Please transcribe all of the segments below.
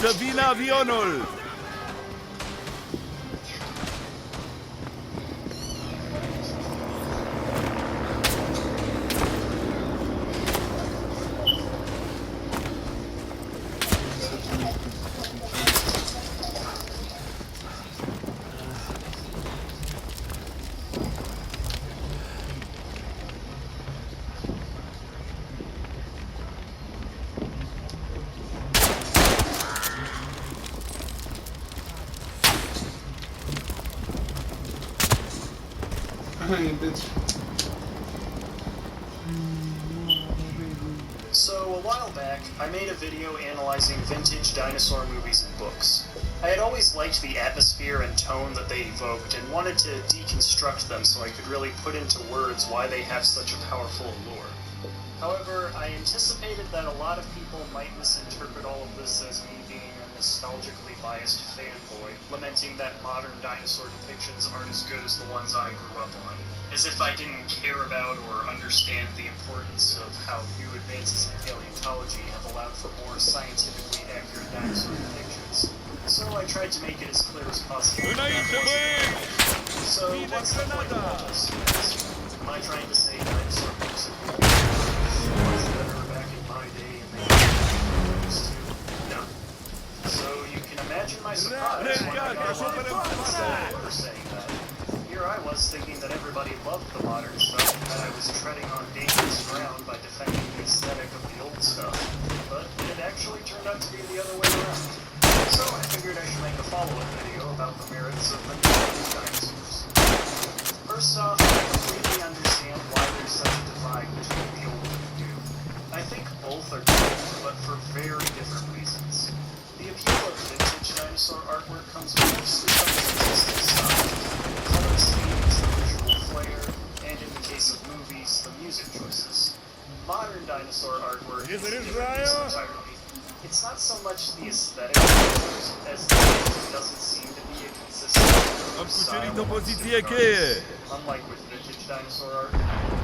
să vină avionul! So, a while back, I made a video analyzing vintage dinosaur movies and books. I had always liked the atmosphere and tone that they evoked and wanted to deconstruct them so I could really put into words why they have such a powerful allure. However, I anticipated that a lot of people might misinterpret all of this as me being a nostalgically biased fanboy, lamenting that modern dinosaur depictions aren't as good as the ones I grew up on, as if I didn't care about or understand the importance of how new advances in paleontology have allowed for more scientifically accurate dinosaur depictions. So I tried to make it as clear as possible. So what's the point of all this? Am I trying to say dinosaur books and ones that were back in my day and they used to? No. So you can imagine my surprise when I got a saying that. Here I was thinking that everybody loved the modern stuff and that I was treading on dangerous ground by defending the aesthetic of the old stuff. But it actually turned out to be the other way around. So I figured I should make a follow-up video about the merits of the new dinosaurs. First off, I completely understand why there's such a divide between the old and the new. I think both are good, but for very different reasons. The appeal of vintage dinosaur artwork comes mostly from its existing style, the color schemes, the visual flair, and in the case of movies, the music choices. Modern dinosaur artwork is entirely. It's not so much the aesthetic as it doesn't seem to be a consistent style. Unlike with vintage dinosaur art,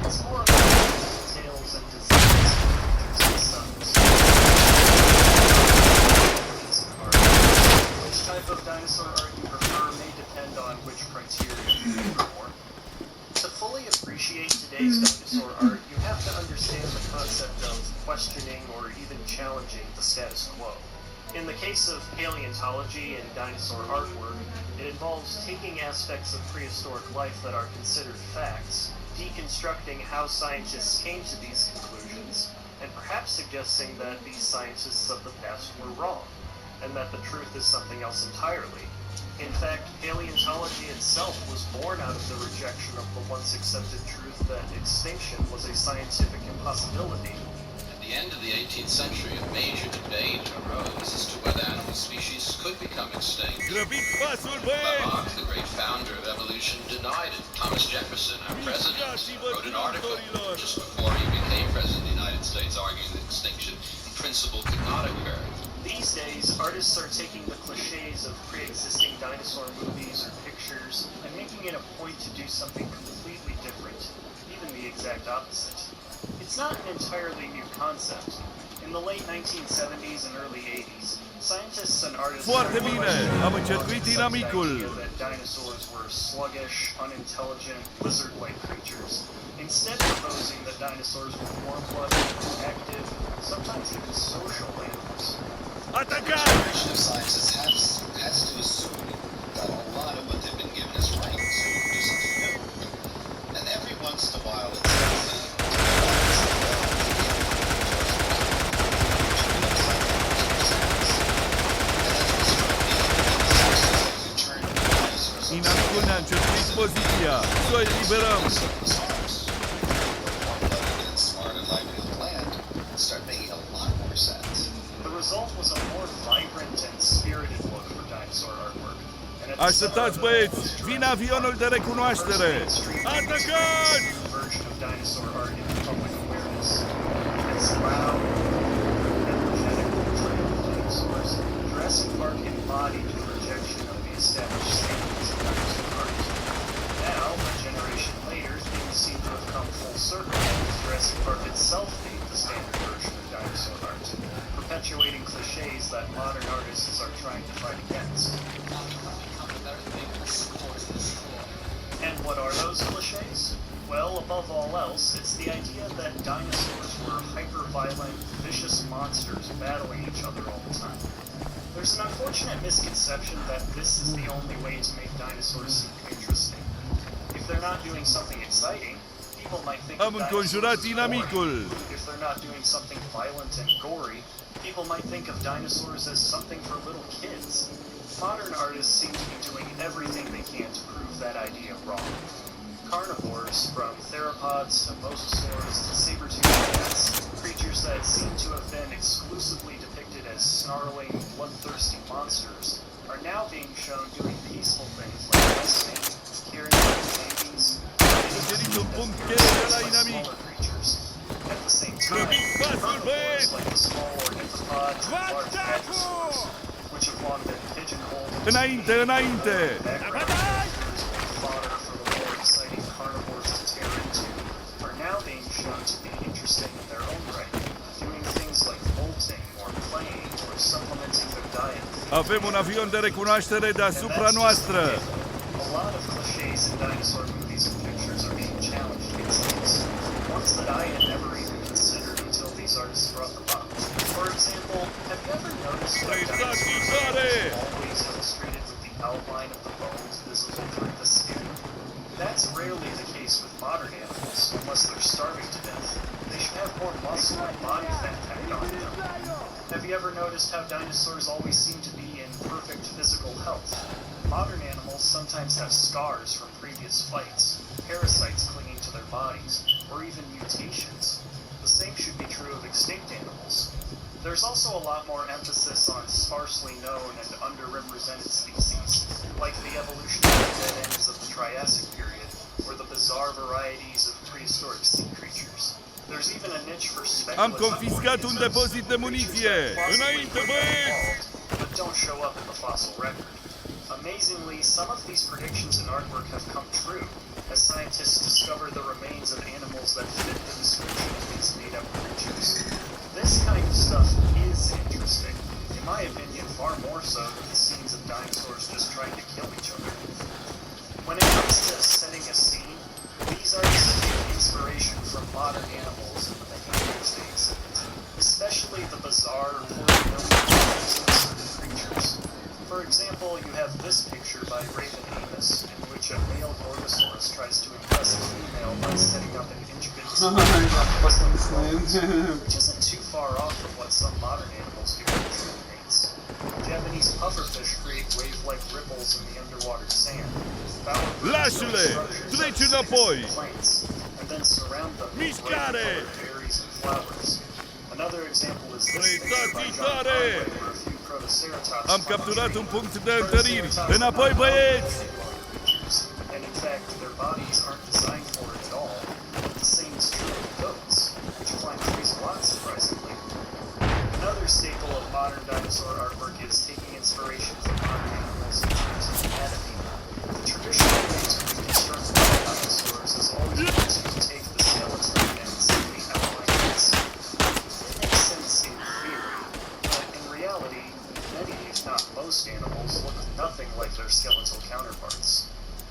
it's more about details and designs of features and art. Which type of dinosaur art you prefer may depend on which criteria you favor more. To fully appreciate today's dinosaur art, you have to understand the concept of questioning or even challenging the status quo. In the case of paleontology and dinosaur artwork, it involves taking aspects of prehistoric life that are considered facts, deconstructing how scientists came to these conclusions, and perhaps suggesting that these scientists of the past were wrong, and that the truth is something else entirely. In fact, paleontology itself was born out of the rejection of the once accepted truth that extinction was a scientific impossibility. At the end of the 18th century, a major debate arose as to whether animal species could become extinct. Lamarck, the great founder of evolution, denied it. Thomas Jefferson, our president, wrote an article just before he became president of the United States arguing that extinction in principle could not occur. These days, artists are taking the cliches of pre-existing dinosaur movies or pictures and making it a point to do something completely different, even the exact opposite. It's not an entirely new concept. In the late 1970s and early 80s, scientists and artists Foarte bine, am încercuit dinamicul. that dinosaurs were sluggish, unintelligent, lizard-like creatures, instead proposing that dinosaurs were warm-blooded, active, sometimes even social animals. Atacat! Generation of scientists has to assume that a lot of what they've been given is right to do something new. And every once in a while it's healthy to In alcuni ne-a încercuit poziția. Să o eliberăm! The result was a more vibrant and spirited look for dinosaur artwork. Așteptați, băieți! Vine avionul de recunoaștere! Atacați! Version of dinosaur art in public awareness. It's loud, energetic portrayal of dinosaurs. Jurassic Park embodied the rejection of the established standards of dinosaur art. Now, a generation later, things seem to have come full circle, as Jurassic Park itself being the standard version of dinosaur art, perpetuating cliches that modern artists dinosaurs are trying to fight against. And what are those cliches? Well, above all else, it's the idea that dinosaurs were hyper-violent, vicious monsters battling each other all the time. There's an unfortunate misconception that this is the only way to make dinosaurs seem interesting. If they're not doing something exciting, people might think of dinosaurs as boring. If they're not doing something violent and gory, people might think of dinosaurs as something for little kids. Modern artists seem to be doing everything they can to prove that idea wrong. Carnivores, from theropods to mosasaurs to saber-toothed cats, creatures that seem to have been exclusively depicted as snarling, bloodthirsty monsters, are now being shown doing peaceful things like nesting, caring for babies, smaller creatures. At the same time, carnivores like the small ornithopods and large hadrosaurs, which have long been pigeonholed into fodder for the more exciting carnivores to tear into, are now being shown to be interesting in their own right, doing things like molting or playing or supplementing their diet. Avem un avion de recunoaștere deasupra noastră. A lot of cliches in dinosaur movies and pictures are being challenged these days, ones that I had never even considered until these artists brought them up. For example, have you ever noticed that dinosaurs are always illustrated with the outline of the bones visible through the skin? That's rarely the case with modern animals, unless they're starving to death. They should have more muscle and body fat packed on them. Have you ever noticed how dinosaurs always seem to be in perfect physical health? Modern animals sometimes have scars from previous fights, parasites clinging to their bodies, or even mutations. The same should be true of extinct animals. There's also a lot more emphasis on sparsely known and underrepresented species, like the evolutionary dead ends of the Triassic period, or the bizarre varieties of prehistoric sea creatures. There's even a niche for speculative Am confiscat un depozit de muniție! Înainte, băieți! But don't show up in the fossil record. Amazingly, some of these predictions and artwork have come true, as scientists discover the remains of animals that fit the description of these made-up creatures. This kind of stuff is interesting, in my opinion far more so than the scenes of dinosaurs just trying to kill each other. When it comes to setting a scene, these artists take inspiration from modern animals and the behaviors they exhibit, especially the bizarre, horror-building behaviors of certain creatures. For example, you have this picture by Raven Amos, in which a male Gorgosaurus tries to impress a female by setting up an intricate which isn't too far off from what some modern animals do with their mates. Japanese pufferfish create wave-like ripples in the underwater sand, Lasciule! Treci înapoi! plants, and then surround them with rainbow-colored berries and flowers. Another example is this picture by John Conway, where a few protoceratops Am capturat un punct de întăriri! Înapoi, băieți! And in fact, their bodies aren't designed for it at all. But the same is true of goats, which climb trees a lot, surprisingly. Another staple of modern dinosaur artwork is taking inspiration from modern animals in terms of anatomy. The traditional way to reconstruct modern dinosaurs has always been to take the skeleton and simply outline it. It makes sense in theory, but in reality, many, if not most animals, look nothing like their skeletal counterparts.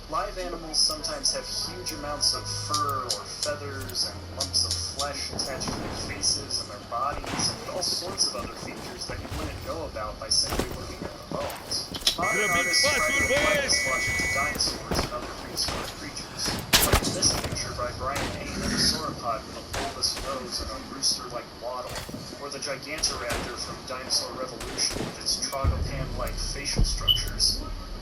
Live animals sometimes have huge amounts of fur or feathers and lumps of flesh attached to their faces and their bodies and all sorts of other features that you wouldn't know about by simply looking at the bones. Modern artists try to apply this logic to dinosaurs and other prehistoric creatures, like this picture by Brian Payne of a sauropod with a bulbous nose and a rooster-like waddle, or the Gigantoraptor from Dinosaur Revolution with its tragopan-like facial structures.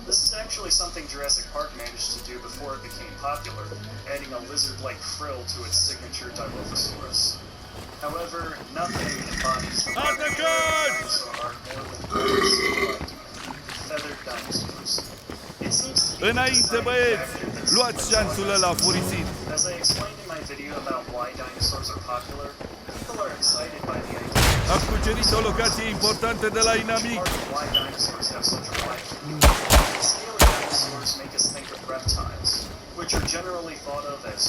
This is actually something Jurassic Park managed to do before it became popular, adding a lizard-like frill to its signature Dilophosaurus. However, nothing embodies the modern dinosaur art more than feathered dinosaurs. It seems to be Înainte, băieți! Luați șanțul ăla furisit! As I explained in my video about why dinosaurs are popular, people are excited by the idea. Am cucerit o locație importantă de la inamic! Why dinosaurs have such a wide scaly dinosaurs make us think of reptiles, which are generally thought of as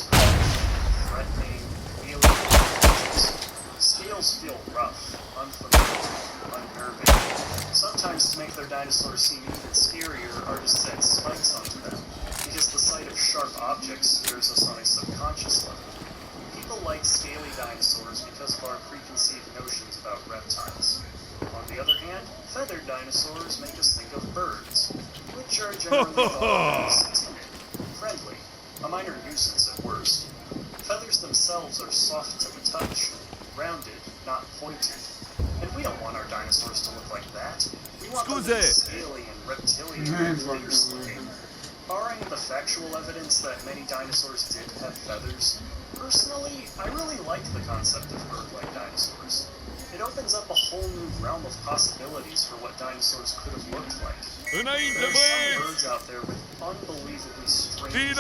threatening, alien creatures. scales feel rough, unfamiliar, unnerving. Sometimes to make their dinosaurs seem even scarier, artists add spikes onto them, because the sight of sharp objects scares us on a subconscious level. People like scaly dinosaurs because of our preconceived notions about reptiles. On the other hand, feathered dinosaurs make us think of birds, which are generally thought of as timid, friendly, a minor nuisance at worst. Feathers themselves are soft to the touch, rounded, not pointed. And we don't want our dinosaurs to look like that. We want them to be scaly and reptilian and fierce-looking. Barring the factual evidence that many dinosaurs did have feathers, personally, I really like the concept of bird-like dinosaurs. It opens up a whole new realm of possibilities for what dinosaurs could have looked like. There are some birds out there with unbelievably strange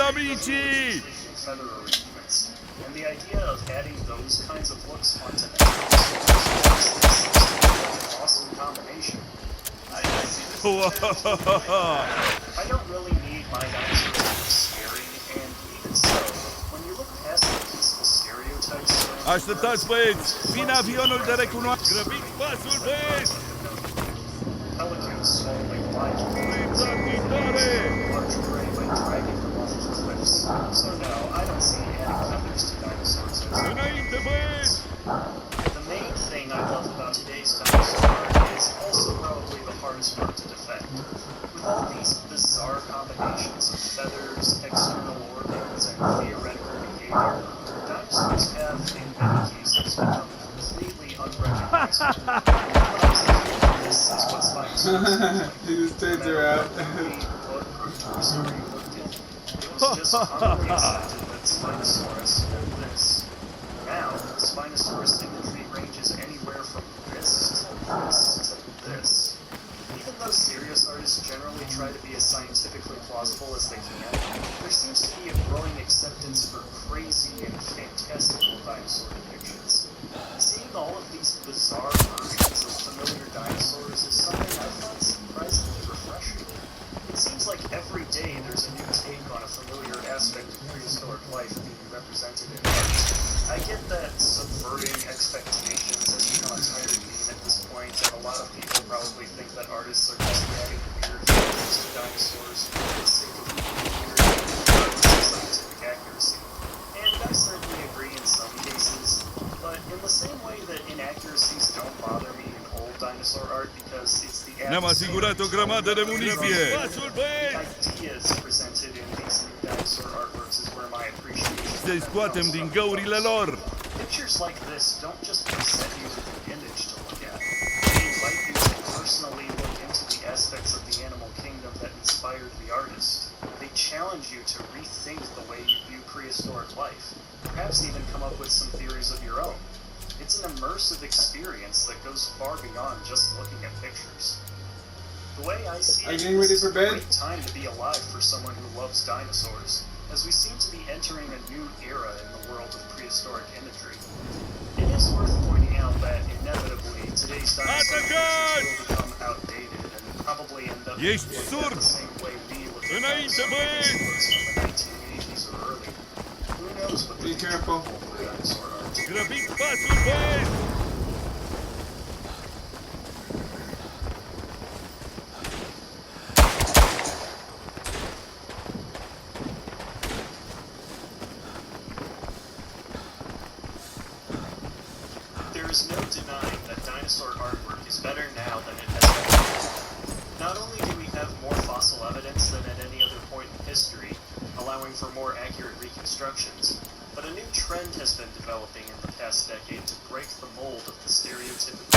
feather arrangements, and the idea of adding those kinds of looks onto dinosaurs seems to be an awesome combination. I don't really need my dinosaurs to look scary, and even so, when you look past the peaceful stereotypes Așteptați, băieți! Vine avionul de recunoaștere! Grăbiți pasul, băieți! Pelicans swallowing live large prey by dragging them off of cliffs. So no, I don't see adding feathers to dinosaurs as Înainte, băieți! The main thing I love about today's dinosaur art is also probably the hardest part to defend. With all these bizarre combinations of feathers, external organs, and theoretical behavior, dinosaurs have, in many cases, become completely unrecognizable. This is what spinosaurus like. He just takes her out. What protein story you looked in. It was just commonly accepted that Spinosaurus had this. Now, Spinosaurus imagery ranges anywhere from this to this to this. Even though serious artists generally try to be as scientifically plausible as they can, there seems to be a growing acceptance for crazy and fantastical dinosaur depictions. Seeing all of these bizarre versions of familiar dinosaurs is something I find surprisingly refreshing. It seems like every day there's a new take on a familiar aspect of prehistoric life being represented in art. I get that subverting expectations has become a tired meme at this point, and a lot of people probably think that artists are just adding weird features to dinosaurs for the sake of being weird regardless of scientific accuracy. And I certainly agree in some cases, but in the same way that inaccuracies don't bother me in old dinosaur art because it's the Ne-am asigurat o grămadă de muniție! Pasul, the băieți! ideas presented in these new dinosaur artworks is where my appreciation Să-i scoatem din găurile lor! Pictures like this don't just present you with an image to look at. They invite you to personally look into the aspects of the animal kingdom that inspired the artist. They challenge you to rethink the way you view prehistoric life, perhaps even come up with some theories of your own. It's an immersive experience that goes far beyond just looking at pictures. The way I see it, Ready this for is a bed? great time to be alive for someone who loves dinosaurs, as we seem to be entering a new era in the world of prehistoric imagery. It is worth pointing out that inevitably today's dinosaurs will become outdated and probably end up Ești looking surd! the same way we look at Înainte, dinosaurs băieți! from the 1980s or early. Who knows what the Be careful. dinosaur art. Grăbiți pasul, băieți! There is no denying that dinosaur artwork is better now than it has ever been. Not only do we have more fossil evidence than at any other point in history, allowing for more accurate reconstructions, but a new trend has been developing in the past decade to break the mold of the stereotypical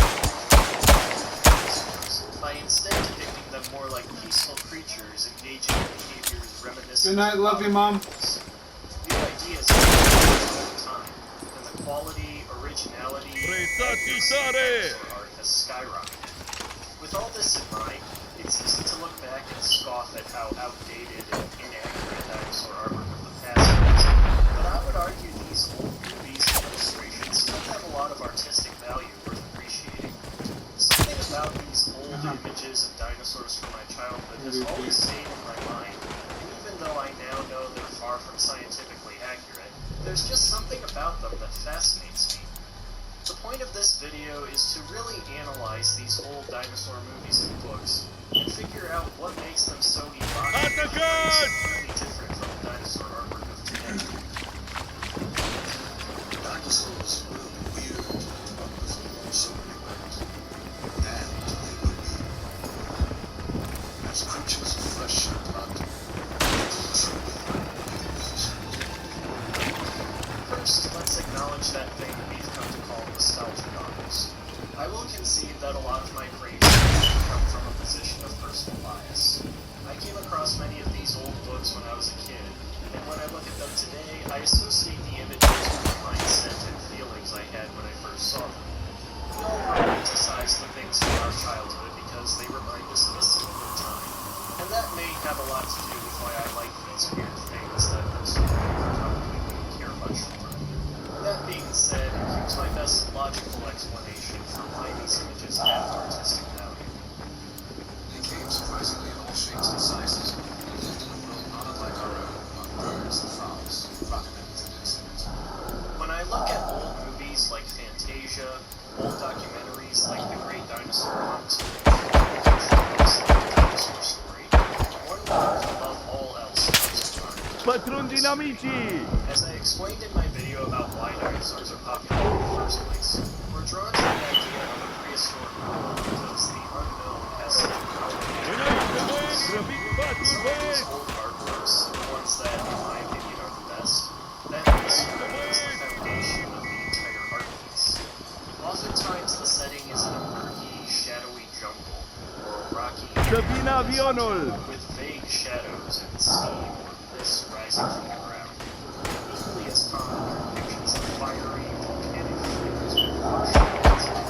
dinosaurs by instead depicting them more like peaceful creatures engaging in behaviors reminiscent Good night, of love you, Mom. animals. New ideas have emerged all the time, and the quality, originality, and Prestații accuracy of tare! dinosaur art has skyrocketed. With all this in mind, it's easy to look back and scoff at how outdated and inaccurate dinosaur artwork of the past is, but I would argue these old movies and illustrations still have a lot of artistic value worth appreciating. Something about these old images of dinosaurs from my childhood has always stayed in my mind, and even though I now know they're far from scientifically accurate, there's just something about them that fascinates me. The point of this video is to really analyze these old dinosaur movies and books and figure out what makes them so evocative and completely different from the dinosaur artwork of today. Dinosaurs were weird, wonderful in so many ways. And they were evil. As creatures of flesh and blood, they truly magnificent. First, let's acknowledge that thing we've come to call nostalgia novels. I will concede that a lot of my praise come from a position of personal bias. I came across many of these old books when I was a kid, and when I look at them today, I associate the images with the mindset and feelings I had when I first saw them. We all romanticize the things from our childhood because they remind us of a simpler time, and that may have a lot to do with why I like these weird things that most people probably wouldn't care much for. That being said, here's my best logical explanation for why these images have artistic value. They came surprisingly in all shapes and sizes, and lived in a world not unlike our own, among birds and frogs, crocodiles and insects. When I look at old movies like Fantasia, old documentaries like The Great Dinosaur Hunt, and books like The Dinosaur Story, one word above all else comes to mind. Patron Dinamici! As I explained in my video about why dinosaurs are popular in the first place, we're drawn to the idea of a prehistoric world because the unknown has such power. Some of these old artworks, the ones that, in my opinion, are the best, that is the foundation of the entire art piece. Oftentimes the setting is in a murky, shadowy jungle, or a rocky Sabina Vionul! with vague shadows and steam or mist rising from the ground. Equally as common are depictions of fiery, volcanic flames with harsh winds and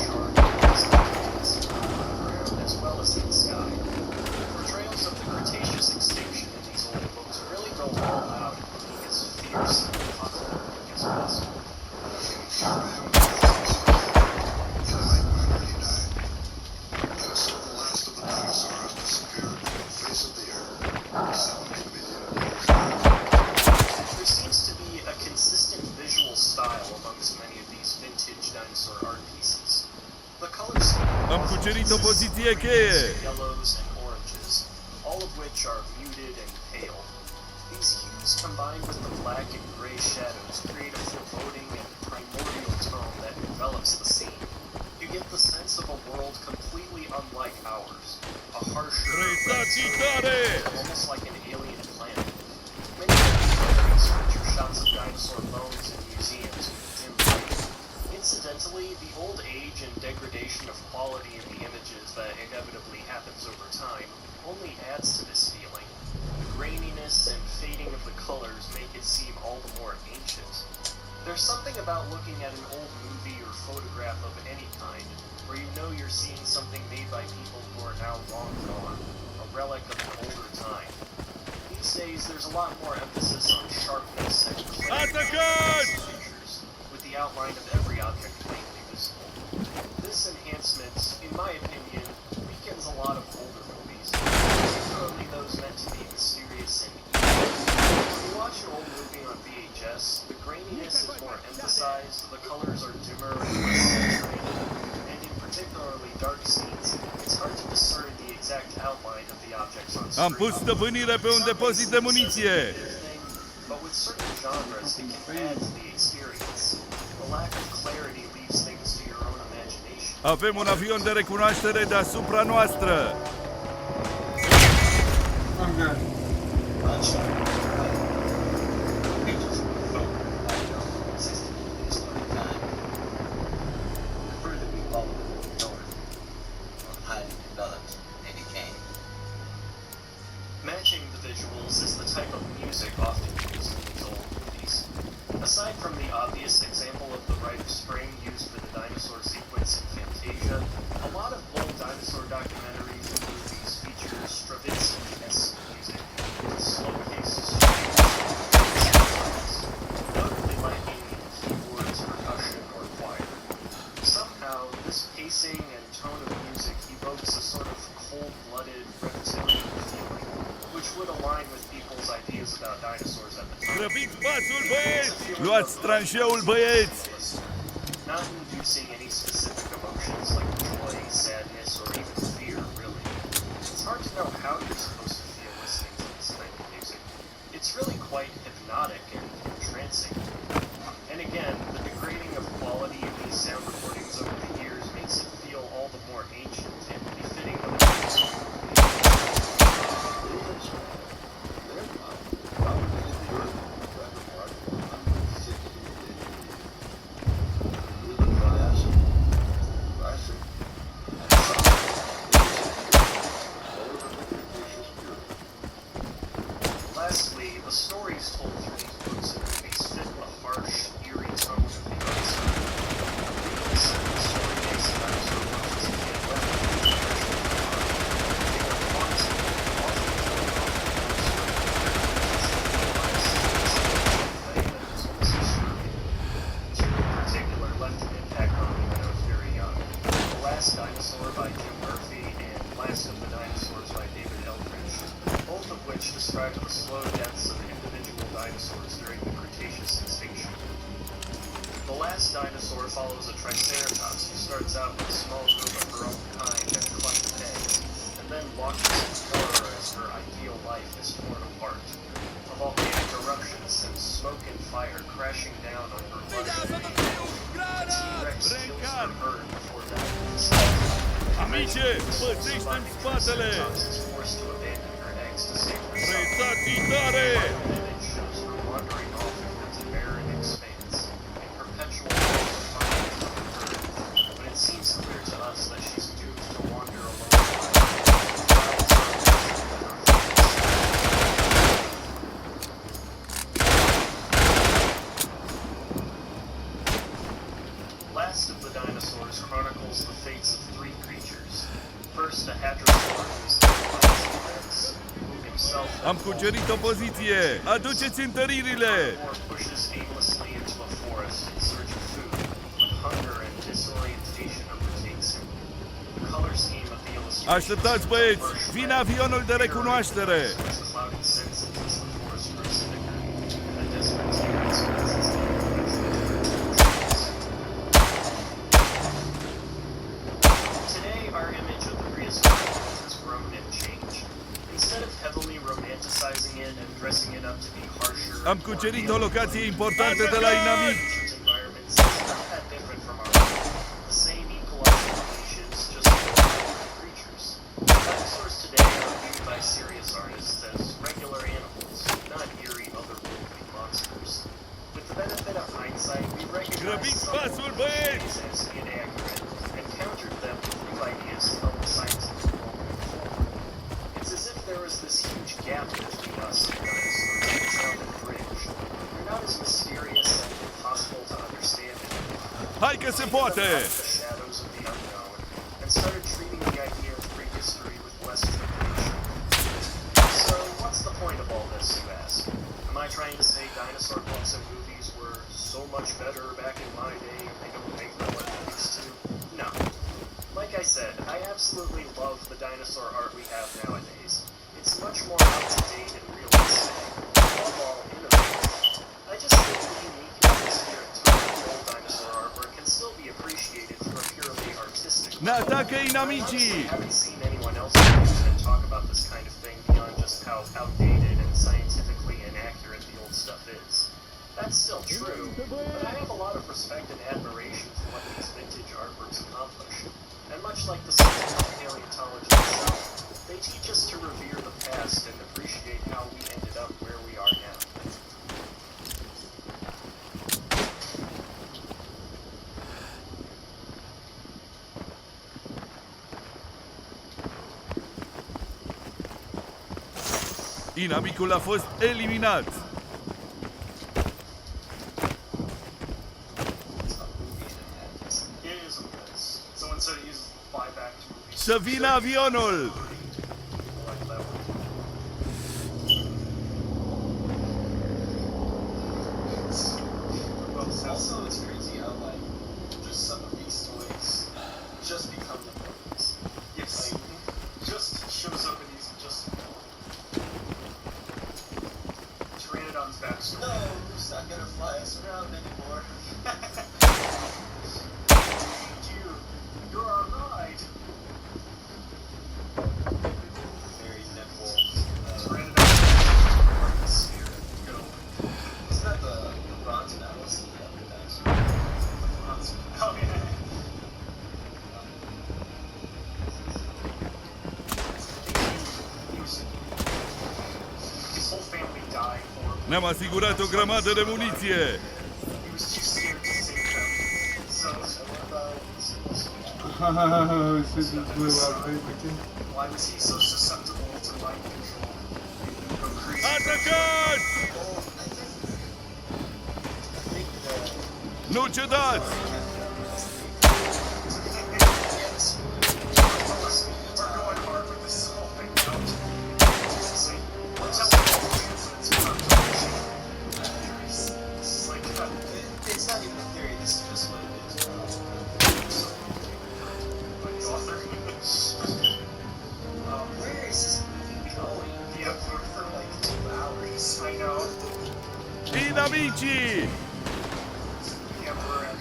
sharp on the ground as well as in the sky. Portrayals of the Cretaceous extinction in these old books really go all out, looking as fierce and apocalyptic as possible. There seems to be a consistent visual style amongst many of these vintage dinosaur art pieces. The color scheme Am cucerito poziție cheie! yellows and oranges, all of which are muted and pale. These hues combined with the black and gray shadows create a foreboding and primordial tone that envelops the scene. You get the sense of a world completely unlike ours, a harsher, almost like an alien planet. Many of these movies feature shots of dinosaur bones in museums with dim light. Incidentally, the old age and degradation of quality in the images that inevitably happens over time only adds to this feeling. The graininess and fading of the colors make it seem all the more ancient. There's something about looking at an old movie or photograph of any kind where you know you're seeing something made by people who are now long gone, a relic of an older time. These days, there's a lot more emphasis on sharpness and clarity in pictures, with the outline of every object plainly visible. This enhancement, in my opinion, weakens a lot of older movies, particularly those meant to be mysterious and evil. When you watch an old movie on VHS, the graininess is more emphasized, the colors are dimmer and less saturated, and in particularly dark scenes, it's hard to discern the exact outline of the objects on screen. Am pus stăpânire pe un depozit de muniție! But with certain genres, it can add to the experience. The lack of clarity leaves things to your own imagination. Avem un avion de recunoaștere deasupra noastră! I'm good. Matching the visuals is the type of music often used in these old movies. Aside from the obvious example of the Rite of Spring used for the dinosaur sequence in Fantasia, a lot of old dinosaur documentaries and movies feature Stravinsky-esque music with slow-paced strings, notably lacking in keyboards, percussion, or choir. Somehow, this pacing and tone of music evokes a sort of cold-blooded, reptilian feeling, which would align with people's ideas about dinosaurs at the time. Grăbiți pasul, băieți! Luați tranșeul, băieți! not inducing any specific emotions like joy, sadness, or even fear, really. It's hard to know how you're supposed to feel listening to this kind of music. It's really quite hypnotic and entrancing. And again, the degrading of quality in these sound recordings over the years makes it feel all the more ancient and befitting of a dinosaur movie. Lastly, the stories told through these books and movies fit the harsh, eerie tone of the art style. People said the story-based dinosaur books as a kid left an impression of the art. They were haunting, often killing off the dinosaur that was almost disturbing. Two in particular left an impact on me when I was very young. The Last Dinosaur by Jim Murphy and Last of the Dinosaurs by David Eldridge, both of which describe the slow deaths of individual dinosaurs during the Cretaceous extinction. The Last Dinosaur follows a Triceratops who starts out with a small group of her own kind and clutch of eggs, and then watches in horror as her ideal life is torn apart. A volcanic eruption sends smoke and fire crashing down on her lush remains. A T-Rex kills her herd before dying. Amice, păzește-mi spatele! Triceratops is forced to abandon her eggs to save herself. Rețațitoare! The image shows her wandering off into the barren expanse, in perpetual defiance of the herd. But it seems clear to us that she's doomed to wander alone. Last of the Dinosaurs chronicles the fates of three creatures. First, a hadrosaur whose T-Rex, who himself Am cucerit o poziție! Aduceți întăririle! Carnivore pushes aimlessly into a forest in search of food, when hunger and disorientation overtakes him. The color scheme of the illustration Așteptați, băieți! Vine avionul de recunoaștere! as clouded senses as the forest grows thicker, and the desperate T-Rex finds its life against the trees. Today, our image of the prehistoric world has grown and changed. Instead of heavily romanticizing it and dressing it up to be harsher, Am cucerit o locație importantă de la inamic! ancient environments is not that different from our own. The same ecological niches, just different creatures. Dinosaurs today are viewed by serious artists as regular animals, not eerie otherworldly monsters. With the benefit of hindsight, we recognize Grăbiți some pasul, of băieți! these as inaccurate and countered them with new ideas to help the scientific world move forward. It's as if there was this huge gap between us and dinosaurs that has now been bridged. They're not as mysterious and impossible to understand anymore. Hai că se poate! The shadows of the unknown, and started treating the idea of prehistory with less trepidation. So, what's the point of all this, you ask? Am I trying to say dinosaur books and movies were so much better back in my day and they don't make them what they used to? No. Like I said, I absolutely love the dinosaur art we have nowadays. It's much more up-to-date and realistic, above all, innovative. I just think the unique atmosphere and tone of old dinosaur artwork can still be appreciated through a purely artistic Ne level. atacă I inamicii! haven't seen anyone else use and talk about this kind of thing beyond just how outdated and scientifically inaccurate the old stuff is. That's still true, but I have a lot of respect and admiration for what these vintage artworks accomplish. And much like the science of paleontology itself, they teach us to revere the past and appreciate how we ended up where we are now. Inamicul a fost eliminat! It is what it is. Someone said it uses the flyback to movie. Să vină avionul! People like that one. Also, it's crazy how, like, just some of these toys just become the movies. Yes. Like, just shows up in these just Pteranodon's backstory. No, it's not gonna fly us around anymore. Ne-am asigurat o grămadă de muniție. He was too scared to save them. So, Shit just blew up, basically. why was he so susceptible to mind control? Go crazy. Atacați! Nu cedați! We're going hard with this whole thing now. See, we're telling all the incidents about theories. This is like, it's not even a theory, this is just what it is. By the author. Where is this movie going? Yeah, for like 2 hours. I know. Dinamicii! Yeah, we're at.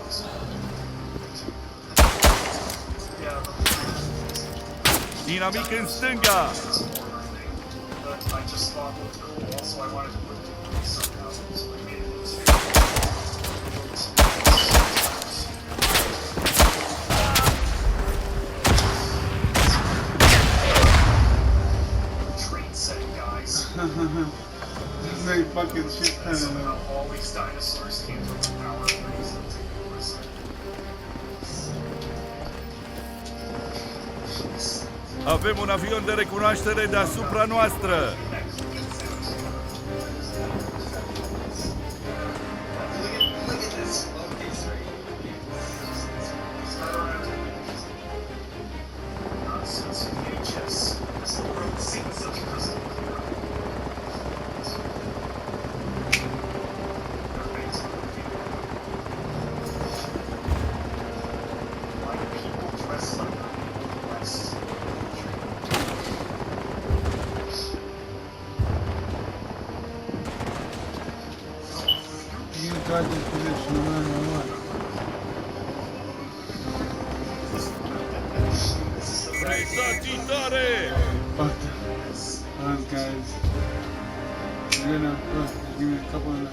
Sorry. Dinamic în stânga! But I just thought looked cool, also I wanted to put it in somehow, so I made it into train setting, guys. This is like fucking shit kind Somehow of. all these dinosaurs came from the power of reason to Avem un avion de recunoaștere deasupra noastră! You got this position no matter what. Rezațitoare! Fuck those guys. They're gonna push. Give me a couple of them.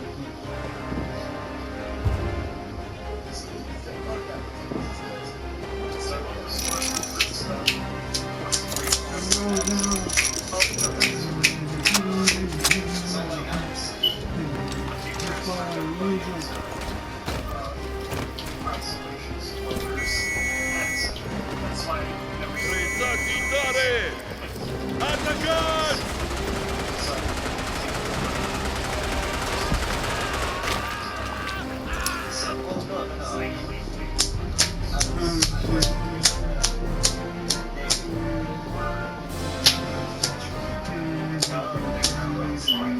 Rezațitoare! Atacați!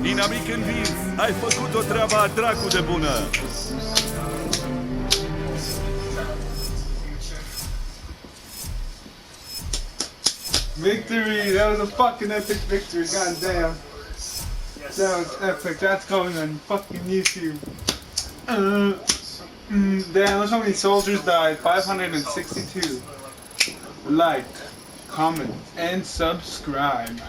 Dinamic învins! Ai făcut o treabă a dracu de bună! Victory! That was a fucking epic victory, goddamn. That was epic. That's going on fucking YouTube. Damn, look how many soldiers died. 562. Like, comment, and subscribe.